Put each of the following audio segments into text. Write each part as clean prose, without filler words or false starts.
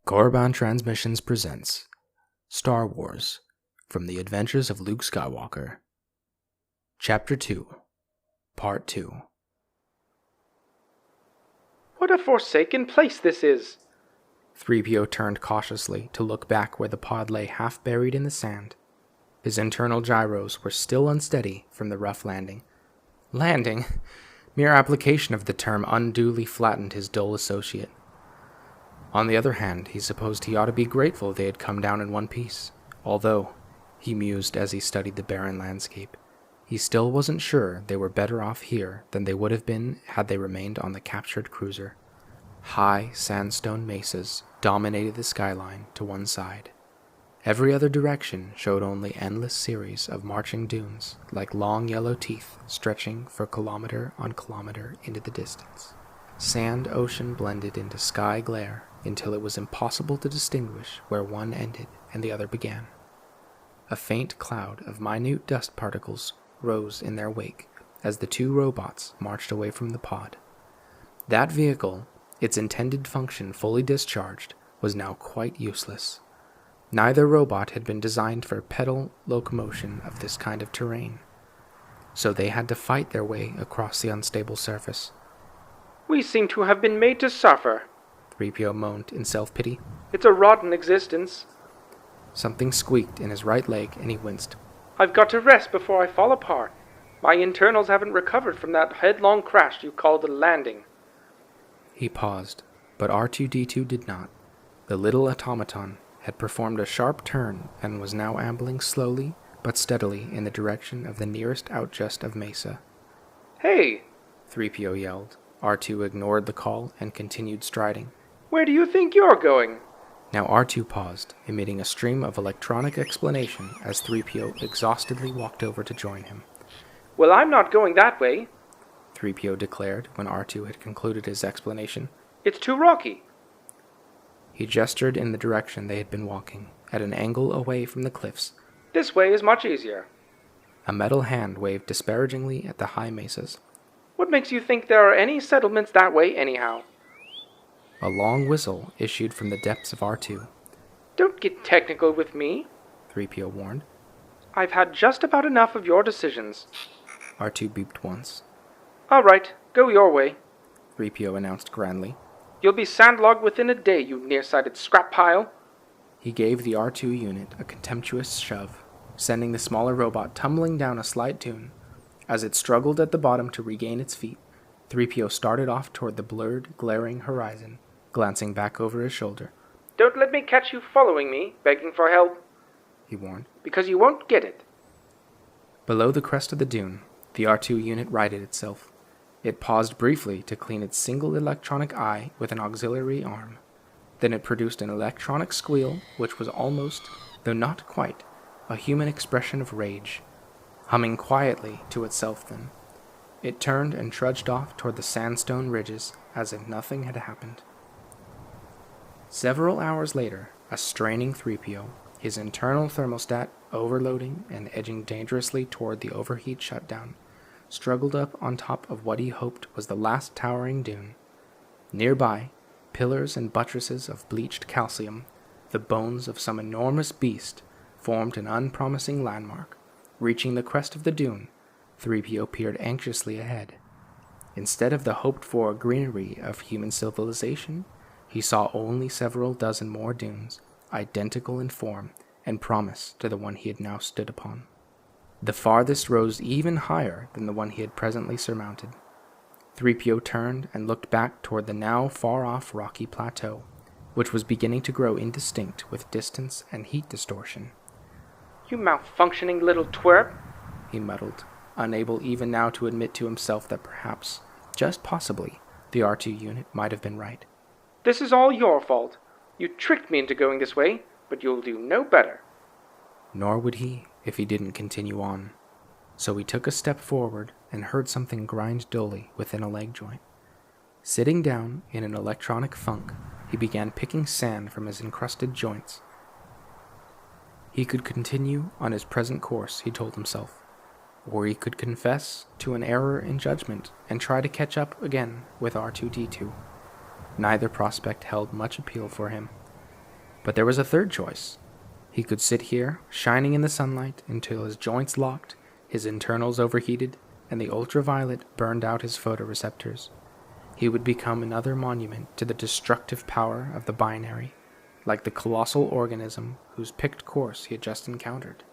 Korriban Transmissions presents Star Wars from the Adventures of Luke Skywalker. Chapter 2, Part 2. What a forsaken place this is! 3PO turned cautiously to look back where the pod lay half buried in the sand. His internal gyros were still unsteady from the rough landing. Landing? Mere application of the term unduly flattened his dull associate. On the other hand, he supposed he ought to be grateful they had come down in one piece, although, he mused as he studied the barren landscape, he still wasn't sure they were better off here than they would have been had they remained on the captured cruiser. High sandstone mesas dominated the skyline to one side. Every other direction showed only endless series of marching dunes, like long yellow teeth stretching for kilometer on kilometer into the distance. Sand ocean blended into sky glare until it was impossible to distinguish where one ended and the other began. A faint cloud of minute dust particles rose in their wake as the two robots marched away from the pod. That vehicle, its intended function fully discharged, was now quite useless. Neither robot had been designed for pedal locomotion of this kind of terrain, so they had to fight their way across the unstable surface. We seem to have been made to suffer, 3PO moaned in self-pity. It's a rotten existence. Something squeaked in his right leg and he winced. I've got to rest before I fall apart. My internals haven't recovered from that headlong crash you called a landing. He paused, but R2-D2 did not. The little automaton had performed a sharp turn and was now ambling slowly but steadily in the direction of the nearest outjust of Mesa. Hey! 3PO yelled. R2 ignored the call and continued striding. Where do you think you're going? Now R2 paused, emitting a stream of electronic explanation as 3PO exhaustedly walked over to join him. Well, I'm not going that way, 3PO declared when R2 had concluded his explanation. It's too rocky. He gestured in the direction they had been walking, at an angle away from the cliffs. This way is much easier. A metal hand waved disparagingly at the high mesas. What makes you think there are any settlements that way anyhow? A long whistle issued from the depths of R2. Don't get technical with me, 3PO warned. I've had just about enough of your decisions. R2 beeped once. All right, go your way, 3PO announced grandly. You'll be sandlogged within a day, you nearsighted scrap pile. He gave the R2 unit a contemptuous shove, sending the smaller robot tumbling down a slight dune. As it struggled at the bottom to regain its feet, 3PO started off toward the blurred, glaring horizon, glancing back over his shoulder. Don't let me catch you following me, begging for help, he warned. Because you won't get it. Below the crest of the dune, the R2 unit righted itself. It paused briefly to clean its single electronic eye with an auxiliary arm. Then it produced an electronic squeal, which was almost, though not quite, a human expression of rage. Humming quietly to itself then, it turned and trudged off toward the sandstone ridges as if nothing had happened. Several hours later, a straining 3PO, his internal thermostat overloading and edging dangerously toward the overheat shutdown, struggled up on top of what he hoped was the last towering dune. Nearby, pillars and buttresses of bleached calcium, the bones of some enormous beast, formed an unpromising landmark. Reaching the crest of the dune, 3PO peered anxiously ahead. Instead of the hoped-for greenery of human civilization, he saw only several dozen more dunes, identical in form and promise to the one he had now stood upon. The farthest rose even higher than the one he had presently surmounted. 3PO turned and looked back toward the now far-off rocky plateau, which was beginning to grow indistinct with distance and heat distortion. You malfunctioning little twerp, he muddled, unable even now to admit to himself that perhaps, just possibly, the R2 unit might have been right. This is all your fault. You tricked me into going this way, but you'll do no better. Nor would he if he didn't continue on. So he took a step forward and heard something grind dully within a leg joint. Sitting down in an electronic funk, he began picking sand from his encrusted joints. He could continue on his present course, he told himself, or he could confess to an error in judgment and try to catch up again with R2-D2. Neither prospect held much appeal for him. But there was a third choice. He could sit here, shining in the sunlight, until his joints locked, his internals overheated, and the ultraviolet burned out his photoreceptors. He would become another monument to the destructive power of the binary, like the colossal organism whose picked course he had just encountered.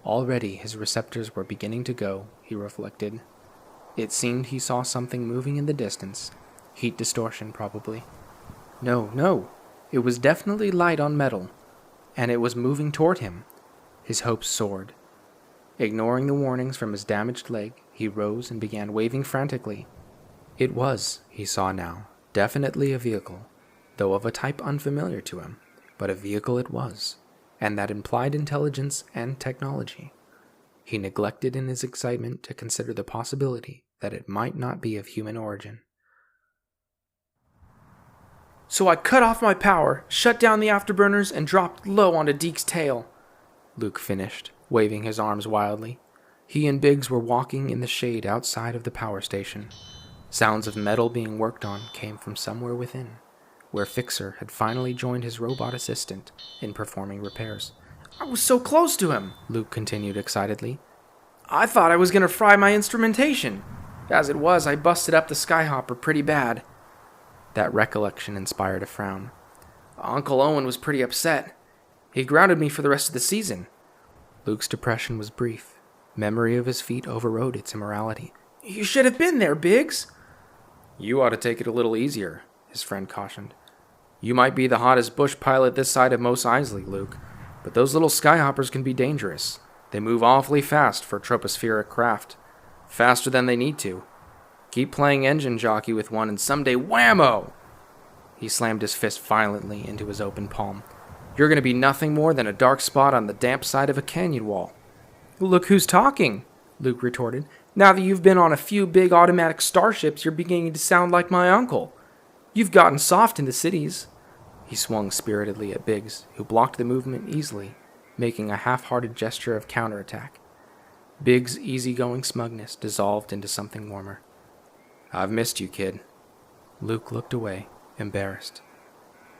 Already his receptors were beginning to go, he reflected. It seemed he saw something moving in the distance. Heat distortion, probably. No. It was definitely light on metal, and it was moving toward him. His hopes soared. Ignoring the warnings from his damaged leg, he rose and began waving frantically. It was, he saw now, definitely a vehicle, though of a type unfamiliar to him, but a vehicle it was, and that implied intelligence and technology. He neglected in his excitement to consider the possibility that it might not be of human origin. So I cut off my power, shut down the afterburners, and dropped low onto Deke's tail, Luke finished, waving his arms wildly. He and Biggs were walking in the shade outside of the power station. Sounds of metal being worked on came from somewhere within, where Fixer had finally joined his robot assistant in performing repairs. I was so close to him, Luke continued excitedly. I thought I was going to fry my instrumentation. As it was, I busted up the Skyhopper pretty bad. That recollection inspired a frown. Uncle Owen was pretty upset. He grounded me for the rest of the season. Luke's depression was brief. Memory of his feat overrode its immorality. You should have been there, Biggs. You ought to take it a little easier, his friend cautioned. You might be the hottest bush pilot this side of Mos Eisley, Luke, but those little skyhoppers can be dangerous. They move awfully fast for a tropospheric craft. Faster than they need to. Keep playing engine jockey with one and someday, whammo! He slammed his fist violently into his open palm. You're going to be nothing more than a dark spot on the damp side of a canyon wall. Look who's talking, Luke retorted. Now that you've been on a few big automatic starships, you're beginning to sound like my uncle. You've gotten soft in the cities. He swung spiritedly at Biggs, who blocked the movement easily, making a half-hearted gesture of counterattack. Biggs' easygoing smugness dissolved into something warmer. I've missed you, kid. Luke looked away, embarrassed.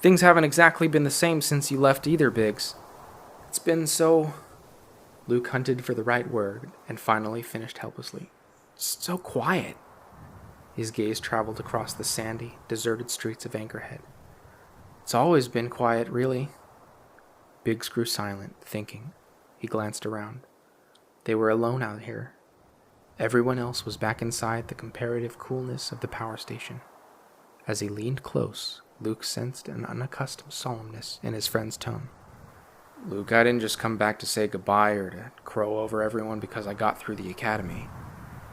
Things haven't exactly been the same since you left either, Biggs. It's been so... Luke hunted for the right word and finally finished helplessly. So quiet. His gaze traveled across the sandy, deserted streets of Anchorhead. It's always been quiet, really. Biggs grew silent, thinking. He glanced around. They were alone out here. Everyone else was back inside the comparative coolness of the power station. As he leaned close, Luke sensed an unaccustomed solemnness in his friend's tone. Luke, I didn't just come back to say goodbye or to crow over everyone because I got through the academy.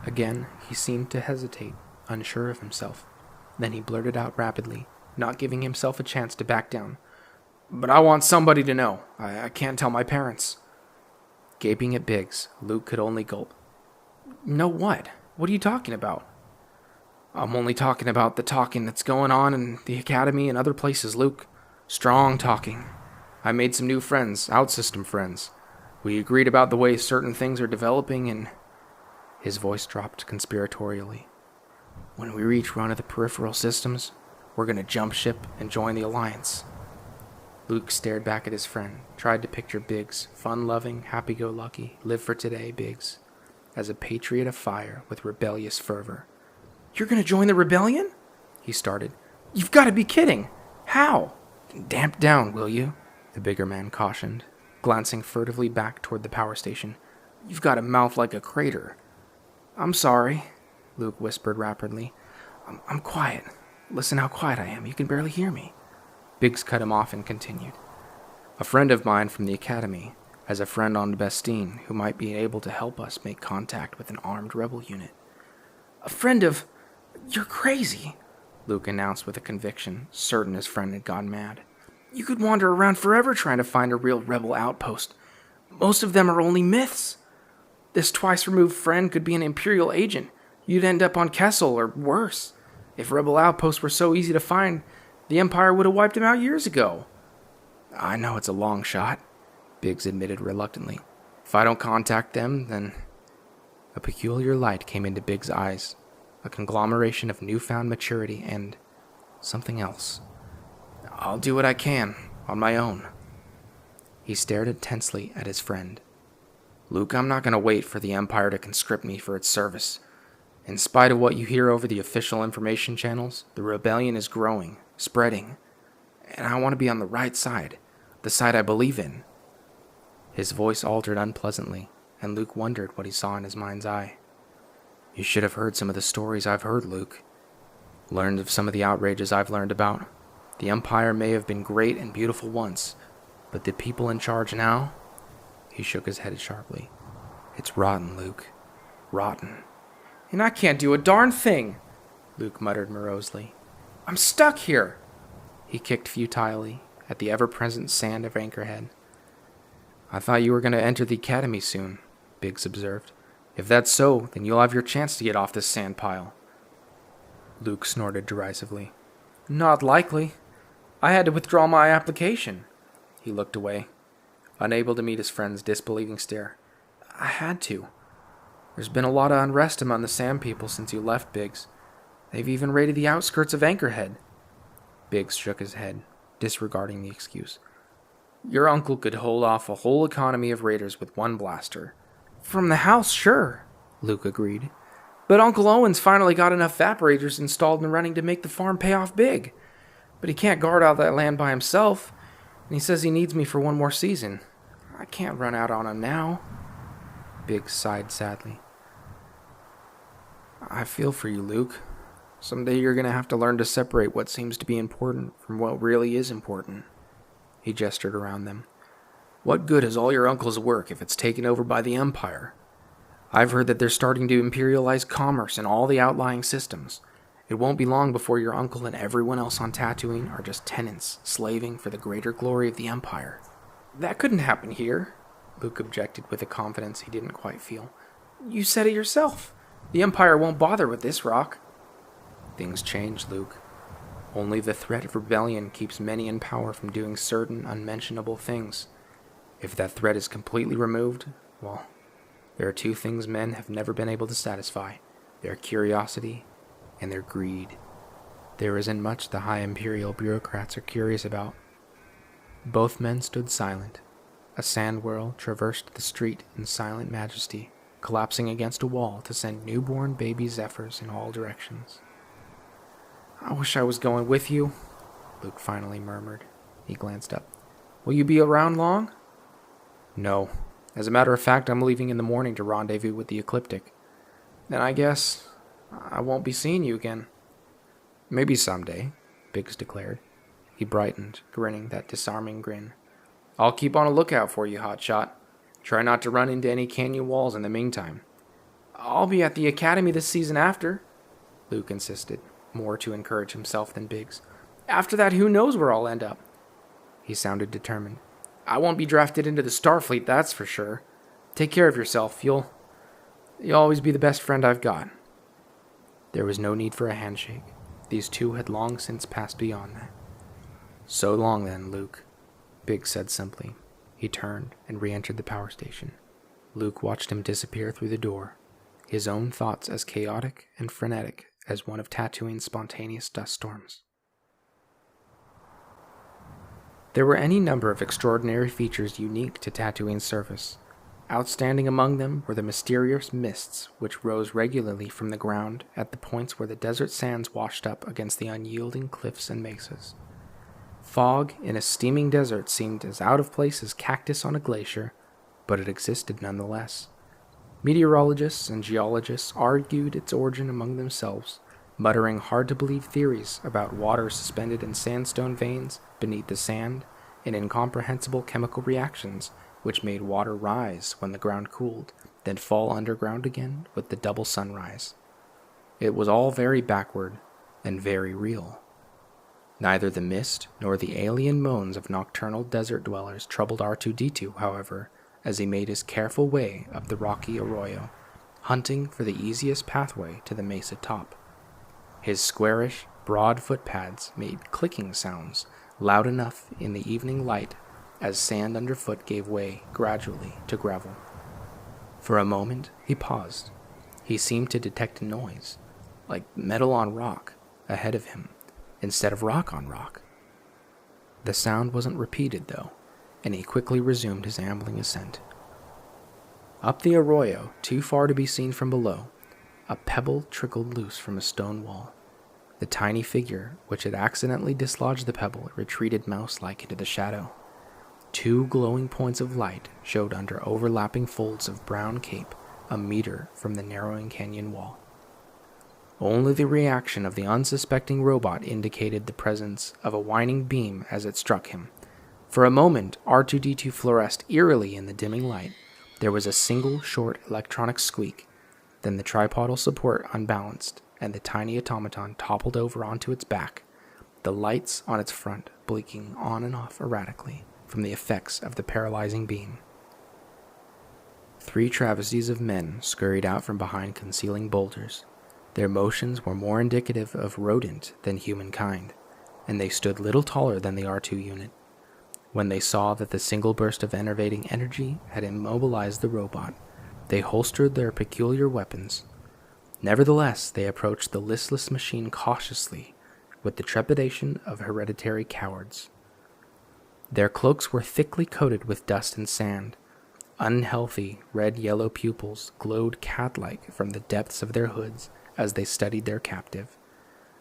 Again, he seemed to hesitate, unsure of himself. Then he blurted out rapidly, not giving himself a chance to back down. But I want somebody to know. I can't tell my parents. Gaping at Biggs, Luke could only gulp. No what? What are you talking about? I'm only talking about the talking that's going on in the academy and other places, Luke. Strong talking. I made some new friends, outsystem friends. We agreed about the way certain things are developing and... His voice dropped conspiratorially. When we reach one of the peripheral systems, we're going to jump ship and join the Alliance. Luke stared back at his friend, tried to picture Biggs, fun-loving, happy-go-lucky, live-for-today Biggs, as a patriot of fire with rebellious fervor. You're going to join the rebellion? He started. You've got to be kidding. How? Damp down, will you? The bigger man cautioned, glancing furtively back toward the power station. You've got a mouth like a crater. I'm sorry, Luke whispered rapidly. I'm quiet. Listen how quiet I am. You can barely hear me. Biggs cut him off and continued. A friend of mine from the academy has a friend on Bestine who might be able to help us make contact with an armed rebel unit. A friend of... You're crazy, Luke announced with a conviction, certain his friend had gone mad. You could wander around forever trying to find a real rebel outpost. Most of them are only myths. This twice-removed friend could be an Imperial agent. You'd end up on Kessel, or worse. If rebel outposts were so easy to find, the Empire would have wiped them out years ago. I know it's a long shot, Biggs admitted reluctantly. If I don't contact them, then... A peculiar light came into Biggs' eyes, a conglomeration of newfound maturity and something else. I'll do what I can. On my own. He stared intensely at his friend. Luke, I'm not going to wait for the Empire to conscript me for its service. In spite of what you hear over the official information channels, the rebellion is growing, spreading, and I want to be on the right side, the side I believe in. His voice altered unpleasantly, and Luke wondered what he saw in his mind's eye. You should have heard some of the stories I've heard, Luke. Learned of some of the outrages I've learned about. The Empire may have been great and beautiful once, but the people in charge now? He shook his head sharply. It's rotten, Luke. Rotten. And I can't do a darn thing, Luke muttered morosely. I'm stuck here. He kicked futilely at the ever-present sand of Anchorhead. I thought you were going to enter the academy soon, Biggs observed. If that's so, then you'll have your chance to get off this sand pile. Luke snorted derisively. Not likely. I had to withdraw my application. He looked away, unable to meet his friend's disbelieving stare. I had to. There's been a lot of unrest among the Sand people since you left, Biggs. They've even raided the outskirts of Anchorhead. Biggs shook his head, disregarding the excuse. Your uncle could hold off a whole economy of raiders with one blaster. From the house, sure, Luke agreed. But Uncle Owen's finally got enough vaporators installed and running to make the farm pay off big. But he can't guard all that land by himself, and he says he needs me for one more season. I can't run out on him now. Biggs sighed sadly. I feel for you, Luke. Someday you're going to have to learn to separate what seems to be important from what really is important. He gestured around them. What good is all your uncle's work if it's taken over by the Empire? I've heard that they're starting to imperialize commerce in all the outlying systems. It won't be long before your uncle and everyone else on Tatooine are just tenants, slaving for the greater glory of the Empire. That couldn't happen here, Luke objected with a confidence he didn't quite feel. You said it yourself. The Empire won't bother with this rock. Things change, Luke. Only the threat of rebellion keeps many in power from doing certain unmentionable things. If that threat is completely removed, well, there are two things men have never been able to satisfy: their curiosity and their greed. There isn't much the high imperial bureaucrats are curious about. Both men stood silent. A sand whirl traversed the street in silent majesty, collapsing against a wall to send newborn baby zephyrs in all directions. I wish I was going with you, Luke finally murmured. He glanced up. Will you be around long? No. As a matter of fact, I'm leaving in the morning to rendezvous with the Ecliptic. Then I guess I won't be seeing you again. Maybe someday, Biggs declared. He brightened, grinning that disarming grin. I'll keep on a lookout for you, hotshot. Try not to run into any canyon walls in the meantime. I'll be at the academy this season after, Luke insisted, more to encourage himself than Biggs. After that, who knows where I'll end up? He sounded determined. I won't be drafted into the Starfleet, that's for sure. Take care of yourself. You'll always be the best friend I've got. There was no need for a handshake. These two had long since passed beyond that. So long then, Luke, Biggs said simply. He turned and re-entered the power station. Luke watched him disappear through the door, his own thoughts as chaotic and frenetic as one of Tatooine's spontaneous dust storms. There were any number of extraordinary features unique to Tatooine's surface. Outstanding among them were the mysterious mists which rose regularly from the ground at the points where the desert sands washed up against the unyielding cliffs and mesas. Fog in a steaming desert seemed as out of place as cactus on a glacier, but it existed nonetheless. Meteorologists and geologists argued its origin among themselves, muttering hard-to-believe theories about water suspended in sandstone veins beneath the sand and incomprehensible chemical reactions which made water rise when the ground cooled, then fall underground again with the double sunrise. It was all very backward and very real. Neither the mist nor the alien moans of nocturnal desert dwellers troubled R2-D2, however, as he made his careful way up the rocky arroyo, hunting for the easiest pathway to the mesa top. His squarish, broad footpads made clicking sounds, loud enough in the evening light as sand underfoot gave way gradually to gravel. For a moment he paused. He seemed to detect a noise, like metal on rock, ahead of him, instead of rock on rock. The sound wasn't repeated, though, and he quickly resumed his ambling ascent. Up the arroyo, too far to be seen from below, a pebble trickled loose from a stone wall. The tiny figure, which had accidentally dislodged the pebble, retreated mouse-like into the shadow. 2 glowing points of light showed under overlapping folds of brown cape a meter from the narrowing canyon wall. Only the reaction of the unsuspecting robot indicated the presence of a whining beam as it struck him. For a moment, R2-D2 fluoresced eerily in the dimming light. There was a single short electronic squeak. Then the tripodal support unbalanced, and the tiny automaton toppled over onto its back, the lights on its front blinking on and off erratically from the effects of the paralyzing beam. 3 travesties of men scurried out from behind concealing boulders. Their motions were more indicative of rodent than humankind, and they stood little taller than the R2 unit. When they saw that the single burst of enervating energy had immobilized the robot, they holstered their peculiar weapons. Nevertheless, they approached the listless machine cautiously, with the trepidation of hereditary cowards. Their cloaks were thickly coated with dust and sand. Unhealthy, red-yellow pupils glowed cat-like from the depths of their hoods as they studied their captive.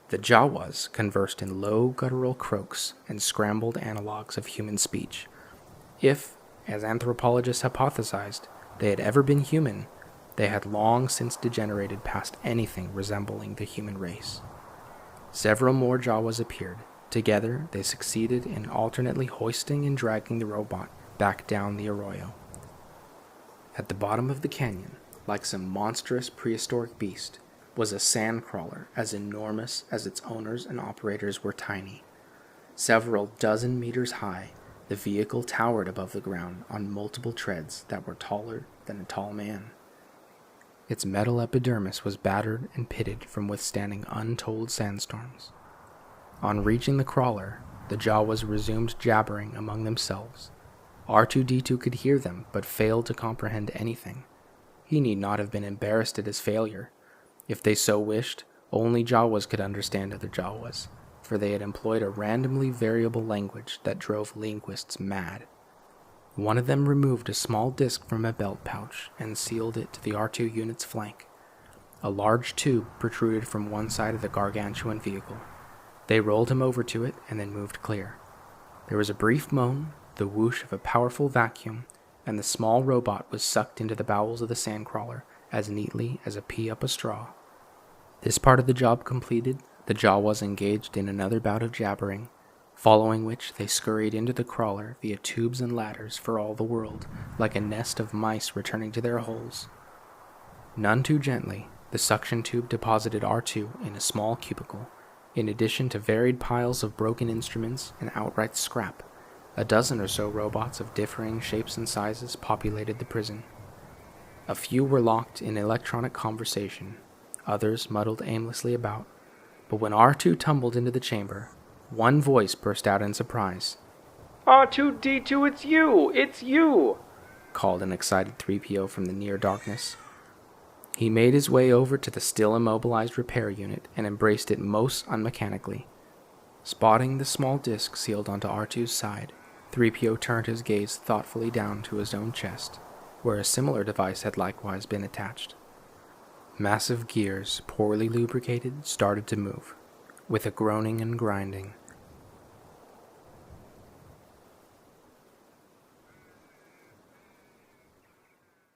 The Jawas conversed in low, guttural croaks and scrambled analogues of human speech. If, as anthropologists hypothesized, they had ever been human, they had long since degenerated past anything resembling the human race. Several more Jawas appeared. Together, they succeeded in alternately hoisting and dragging the robot back down the arroyo. At the bottom of the canyon, like some monstrous prehistoric beast, was a sand crawler as enormous as its owners and operators were tiny. Several dozen meters high, the vehicle towered above the ground on multiple treads that were taller than a tall man. Its metal epidermis was battered and pitted from withstanding untold sandstorms. On reaching the crawler, the Jawas resumed jabbering among themselves. R2-D2 could hear them, but failed to comprehend anything. He need not have been embarrassed at his failure. If they so wished, only Jawas could understand other Jawas, for they had employed a randomly variable language that drove linguists mad. One of them removed a small disc from a belt pouch and sealed it to the R2 unit's flank. A large tube protruded from one side of the gargantuan vehicle. They rolled him over to it and then moved clear. There was a brief moan, the whoosh of a powerful vacuum, and the small robot was sucked into the bowels of the sandcrawler as neatly as a pea up a straw. This part of the job completed, the Jawas engaged in another bout of jabbering, following which they scurried into the crawler via tubes and ladders for all the world, like a nest of mice returning to their holes. None too gently, the suction tube deposited R2 in a small cubicle. In addition to varied piles of broken instruments and outright scrap, a dozen or so robots of differing shapes and sizes populated the prison. A few were locked in electronic conversation, others muddled aimlessly about, but when R2 tumbled into the chamber, one voice burst out in surprise. R2-D2, it's you! It's you! Called an excited 3PO from the near darkness. He made his way over to the still immobilized repair unit and embraced it most unmechanically. Spotting the small disc sealed onto R2's side, 3PO turned his gaze thoughtfully down to his own chest, where a similar device had likewise been attached. Massive gears, poorly lubricated, started to move. With a groaning and grinding,